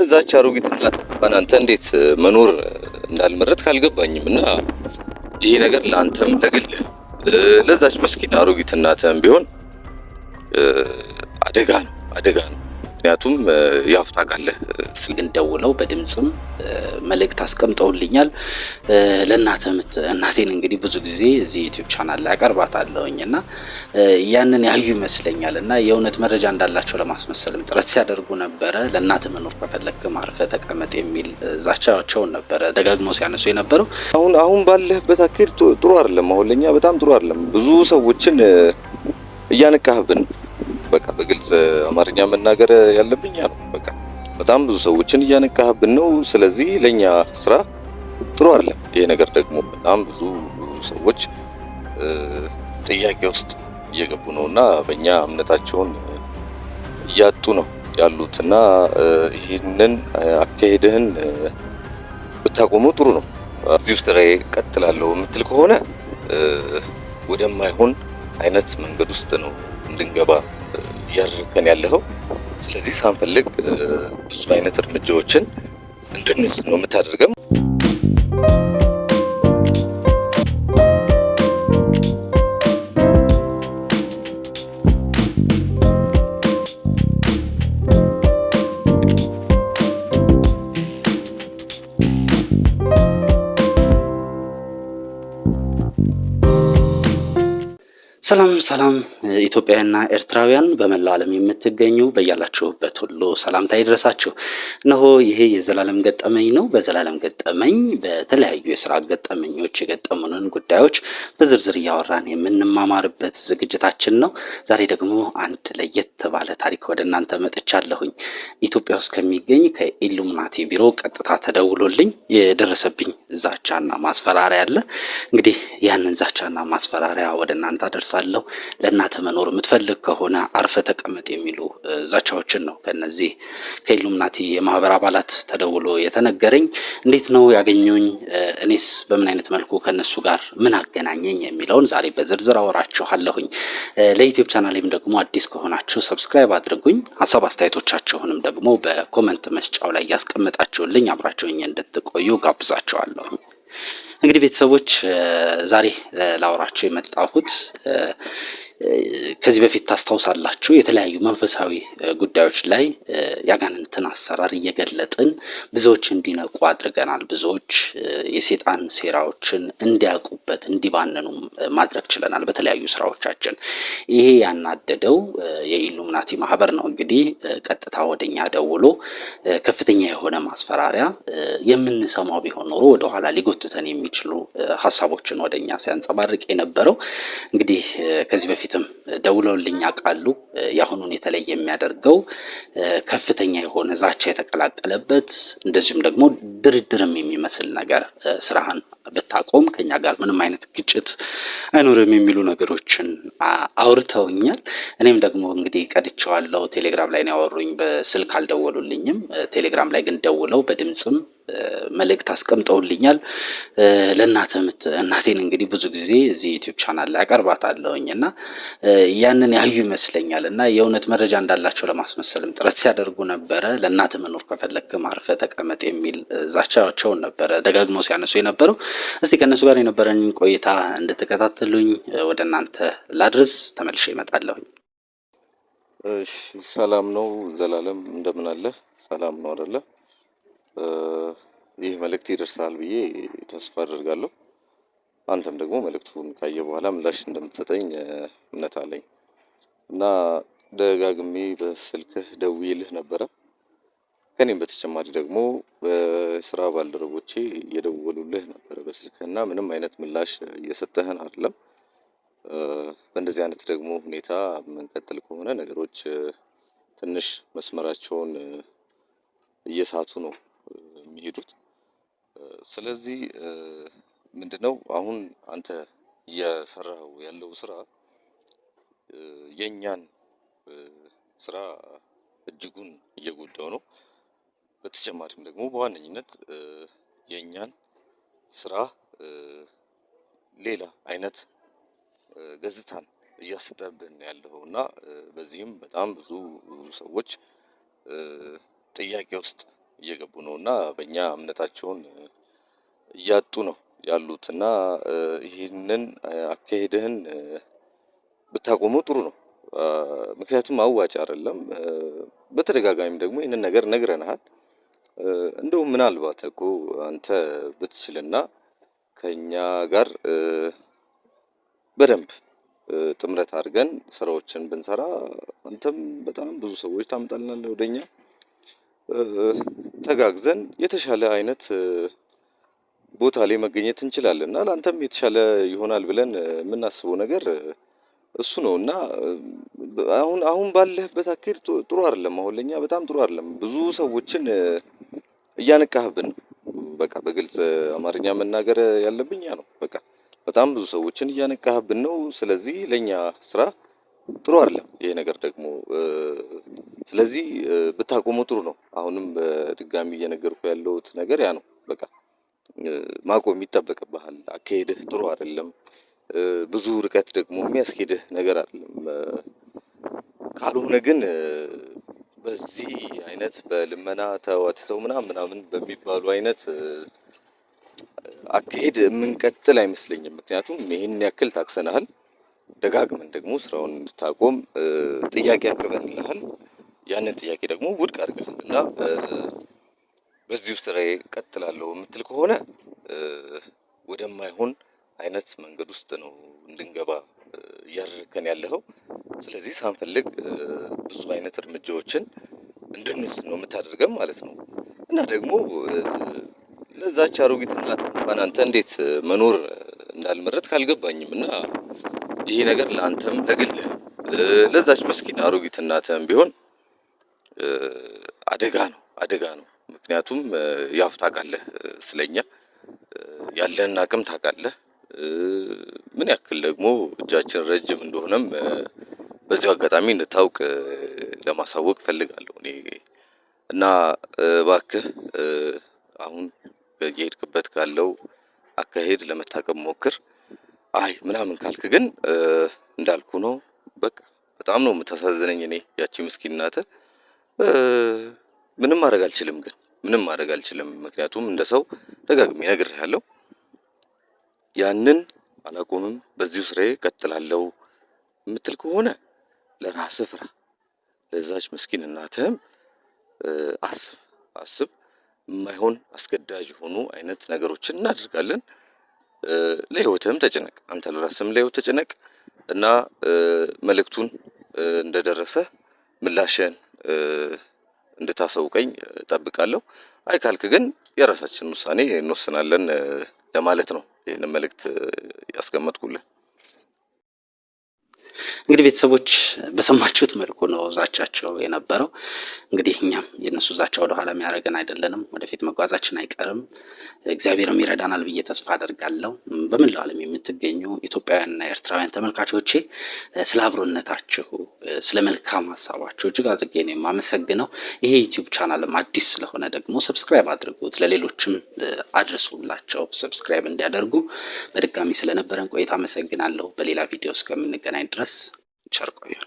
ለዛች አሮጊት እናት አንተ እንዴት መኖር እንዳልመረጥ ካልገባኝም እና ይሄ ነገር ለአንተም ለግልህ ለዛች መስኪን አሮጊት እናትም ቢሆን አደጋ ነው። ምክንያቱም ያው ታውቃለህ ስልክ ደውለው በድምጽም መልእክት አስቀምጠውልኛል። እናቴን እንግዲህ ብዙ ጊዜ እዚህ ዩቲዩብ ቻናል ላይ አቀርባታለሁኝና ያንን ያዩ ይመስለኛልና የእውነት መረጃ እንዳላቸው ለማስመሰልም ጥረት ሲያደርጉ ነበረ። ለእናት መኖር ከፈለክ ማርፈህ ተቀመጥ የሚል ዛቻቸውን ነበረ ደጋግሞ ሲያነሱ የነበረው። አሁን ባለህበት አካሄድ ጥሩ አይደለም። አሁን ለኛ በጣም ጥሩ አይደለም። ብዙ ሰዎችን እያነቃህብን በቃ በግልጽ አማርኛ መናገር ያለብኝ ነው። በቃ በጣም ብዙ ሰዎችን እያነቃህብን ነው። ስለዚህ ለኛ ስራ ጥሩ አይደለም ይሄ ነገር። ደግሞ በጣም ብዙ ሰዎች ጥያቄ ውስጥ እየገቡ ነውና በእኛ እምነታቸውን እያጡ ነው ያሉትና ይህንን አካሄድህን ብታቆሙ ጥሩ ነው። እዚህ ውስጥ ላይ ቀጥላለሁ የምትል ከሆነ ወደማይሆን አይነት መንገድ ውስጥ ነው እንድንገባ እያደረገን ያለው። ስለዚህ ሳንፈልግ ብዙ አይነት እርምጃዎችን እንድንወስድ ነው የምታደርገው። ሰላም ኢትዮጵያውያንና ኤርትራውያን በመላው ዓለም የምትገኙ በያላችሁበት ሁሉ ሰላምታ ይድረሳችሁ። እነሆ ይሄ የዘላለም ገጠመኝ ነው። በዘላለም ገጠመኝ በተለያዩ የስራ ገጠመኞች የገጠሙንን ጉዳዮች በዝርዝር እያወራን የምንማማርበት ዝግጅታችን ነው። ዛሬ ደግሞ አንድ ለየት ባለ ታሪክ ወደ እናንተ መጥቻለሁኝ። ኢትዮጵያ ውስጥ ከሚገኝ ከኢሉሚናቲ ቢሮ ቀጥታ ተደውሎልኝ የደረሰብኝ ዛቻና ማስፈራሪያ አለ። እንግዲህ ያንን ዛቻና ማስፈራሪያ ወደ እናንተ አደርሳለሁ። ለእናትህ መኖር የምትፈልግ ከሆነ አርፈ ተቀመጥ የሚሉ ዛቻዎችን ነው ከነዚህ ከኢሉሚናቲ የማህበር አባላት ተደውሎ የተነገረኝ። እንዴት ነው ያገኙኝ? እኔስ በምን አይነት መልኩ ከነሱ ጋር ምን አገናኘኝ የሚለውን ዛሬ በዝርዝር አወራችኋለሁኝ። ለዩቲዩብ ቻናሌም ደግሞ አዲስ ከሆናችሁ ሰብስክራይብ አድርጉኝ። ሀሳብ አስተያየቶቻችሁንም ደግሞ በኮመንት መስጫው ላይ ያስቀምጣችሁልኝ አብራችሁኝ እንድትቆዩ ጋብዛችኋለሁ። እንግዲህ ቤተሰቦች ዛሬ ላወራችሁ የመጣሁት ከዚህ በፊት ታስታውሳላችሁ የተለያዩ መንፈሳዊ ጉዳዮች ላይ ያጋንንትን አሰራር እየገለጥን ብዙዎች እንዲነቁ አድርገናል። ብዙዎች የሴጣን ሴራዎችን እንዲያውቁበት እንዲባንኑ ማድረግ ችለናል በተለያዩ ስራዎቻችን። ይሄ ያናደደው የኢሉሚናቲ ማህበር ነው። እንግዲህ ቀጥታ ወደኛ ደውሎ ከፍተኛ የሆነ ማስፈራሪያ የምንሰማው ቢሆን ኖሮ ወደኋላ ሊጎትተን የሚችሉ ሀሳቦችን ወደኛ ሲያንጸባርቅ የነበረው እንግዲህ ከዚህ በፊትም ደውለውልኝ ያውቃሉ። የአሁኑን የተለየ የሚያደርገው ከፍተኛ የሆነ ዛቻ የተቀላቀለበት እንደዚሁም ደግሞ ድርድርም የሚመስል ነገር ስራህን ብታቆም ከኛ ጋር ምንም አይነት ግጭት አይኖርም የሚሉ ነገሮችን አውርተውኛል። እኔም ደግሞ እንግዲህ ቀድቼዋለሁ። ቴሌግራም ላይ ነው ያወሩኝ፣ በስልክ አልደወሉልኝም። ቴሌግራም ላይ ግን ደውለው በድምጽም መልእክት አስቀምጠውልኛል። እናቴን እንግዲህ ብዙ ጊዜ እዚህ ዩቲዩብ ቻናል ላይ አቀርባታለሁኝና ያንን ያዩ ይመስለኛልና የእውነት መረጃ እንዳላቸው ለማስመሰልም ጥረት ሲያደርጉ ነበረ። ለእናት መኖር ከፈለክ ማርፈህ ተቀመጥ የሚል ዛቻቸውን ነበረ ደጋግሞ ሲያነሱ የነበረው። እስቲ ከነሱ ጋር የነበረን ቆይታ እንድትከታተሉኝ ወደ እናንተ ላድርስ። ተመልሼ እመጣለሁኝ። እሺ፣ ሰላም ነው ዘላለም፣ እንደምን አለ? ሰላም ነው አይደለ? ይህ መልእክት ይደርሳል ብዬ ተስፋ አደርጋለሁ። አንተም ደግሞ መልእክቱን ካየ በኋላ ምላሽ እንደምትሰጠኝ እምነት አለኝ እና ደጋግሜ በስልክህ ደውዬልህ ነበረ። ከኔም በተጨማሪ ደግሞ በስራ ባልደረቦቼ እየደወሉልህ ነበረ በስልክህና ምንም አይነት ምላሽ እየሰጠህን አይደለም። በእንደዚህ አይነት ደግሞ ሁኔታ የምንቀጥል ከሆነ ነገሮች ትንሽ መስመራቸውን እየሳቱ ነው የሚሄዱት። ስለዚህ ምንድነው አሁን አንተ እየሰራኸው ያለው ስራ የኛን ስራ እጅጉን እየጎዳው ነው። በተጨማሪም ደግሞ በዋነኝነት የኛን ስራ ሌላ አይነት ገጽታን እያሰጠብን ያለው እና በዚህም በጣም ብዙ ሰዎች ጥያቄ ውስጥ እየገቡ ነውና በእኛ እምነታቸውን እያጡ ነው ያሉትና ይህንን አካሄድህን ብታቆመው ጥሩ ነው። ምክንያቱም አዋጭ አይደለም። በተደጋጋሚም ደግሞ ይህንን ነገር ነግረንሃል። እንደው ምናልባት እኮ አንተ ብትችልና ከኛ ጋር በደንብ ጥምረት አድርገን ስራዎችን ብንሰራ አንተም በጣም ብዙ ሰዎች ታመጣልናለህ ወደኛ። ተጋግዘን የተሻለ አይነት ቦታ ላይ መገኘት እንችላለንና ለአንተም የተሻለ ይሆናል ብለን የምናስበው ነገር እሱ ነውና አሁን ባለህበት አካሄድ ጥሩ አይደለም። አሁን ለኛ በጣም ጥሩ አይደለም። ብዙ ሰዎችን እያነቃህብን ነው። በቃ በግልጽ አማርኛ መናገር ያለብኝ ያ ነው። በቃ በጣም ብዙ ሰዎችን እያነቃህብን ነው። ስለዚህ ለኛ ስራ ጥሩ አይደለም ይሄ ነገር ደግሞ። ስለዚህ ብታቆመው ጥሩ ነው። አሁንም በድጋሚ እየነገርኩ ያለሁት ነገር ያ ነው። በቃ ማቆም ይጠበቅብሃል። አካሄድህ ጥሩ አይደለም። ብዙ ርቀት ደግሞ የሚያስኬድህ ነገር አይደለም። ካልሆነ ግን በዚህ አይነት በልመና ተዋትተው ምናምን በሚባሉ አይነት አካሄድ የምንቀጥል አይመስለኝም። ምክንያቱም ይሄን ያክል ታክሰናል። ደጋግመን ደግሞ ስራውን እንድታቆም ጥያቄ አቅርበንልሃል። ያንን ጥያቄ ደግሞ ውድቅ አድርገሃል እና በዚህ ውስጥ ላይ ቀጥላለሁ የምትል ከሆነ ወደማይሆን አይነት መንገድ ውስጥ ነው እንድንገባ እያደረከን ያለኸው። ስለዚህ ሳንፈልግ ብዙ አይነት እርምጃዎችን እንድንወስድ ነው የምታደርገን ማለት ነው። እና ደግሞ ለዛች አሮጊት እናት እንኳን አንተ እንዴት መኖር እንዳልመረጥክ አልገባኝም። እና ይሄ ነገር ለአንተም ለግልህ ለዛች መስኪን አሮጊት እናትህም ቢሆን አደጋ ነው። ምክንያቱም ያው ታውቃለህ ስለኛ ያለንን አቅም ታውቃለህ። ምን ያክል ደግሞ እጃችን ረጅም እንደሆነም በዚሁ አጋጣሚ እንድታውቅ ለማሳወቅ ፈልጋለሁ እኔ። እና እባክህ አሁን በየሄድክበት ካለው አካሄድ ለመታቀብ ሞክር። አይ ምናምን ካልክ ግን እንዳልኩ ነው። በቃ በጣም ነው የምታሳዝነኝ እኔ ያቺ ምስኪን እናትህ። ምንም ማድረግ አልችልም ግን ምንም ማድረግ አልችልም። ምክንያቱም እንደ ሰው ደጋግሜ ነግሬሃለሁ። ያንን አላቆምም፣ በዚሁ ስራዬ እቀጥላለሁ የምትል ከሆነ ለራስህ ፍራ። ለዛች ምስኪን እናትህም አስብ። የማይሆን አስገዳጅ የሆኑ አይነት ነገሮችን እናደርጋለን። ለህይወትህም ተጨነቅ። አንተ ለራስህም ለህይወት ተጨነቅ እና መልእክቱን እንደደረሰ ምላሽን እንድታሳውቀኝ እጠብቃለሁ። አይ ካልክ ግን የራሳችንን ውሳኔ እንወስናለን ለማለት ነው ይሄንን መልእክት ያስቀመጥኩልህ። እንግዲህ ቤተሰቦች በሰማችሁት መልኩ ነው ዛቻቸው የነበረው። እንግዲህ እኛም የነሱ ዛቻ ወደ ኋላ የሚያደርገን አይደለንም። ወደፊት መጓዛችን አይቀርም። እግዚአብሔርም ይረዳናል ብዬ ተስፋ አደርጋለሁ። በመላው ዓለም የምትገኙ ኢትዮጵያውያንና ኤርትራውያን ተመልካቾቼ ስለ አብሮነታችሁ፣ ስለ መልካም ሀሳባችሁ እጅግ አድርጌ ነው የማመሰግነው። ይሄ ዩቲዩብ ቻናልም አዲስ ስለሆነ ደግሞ ሰብስክራይብ አድርጉት፣ ለሌሎችም አድርሱላቸው ሰብስክራይብ እንዲያደርጉ። በድጋሚ ስለነበረን ቆይታ አመሰግናለሁ። በሌላ ቪዲዮ እስከምንገናኝ ድረስ ቸር ቆዩን።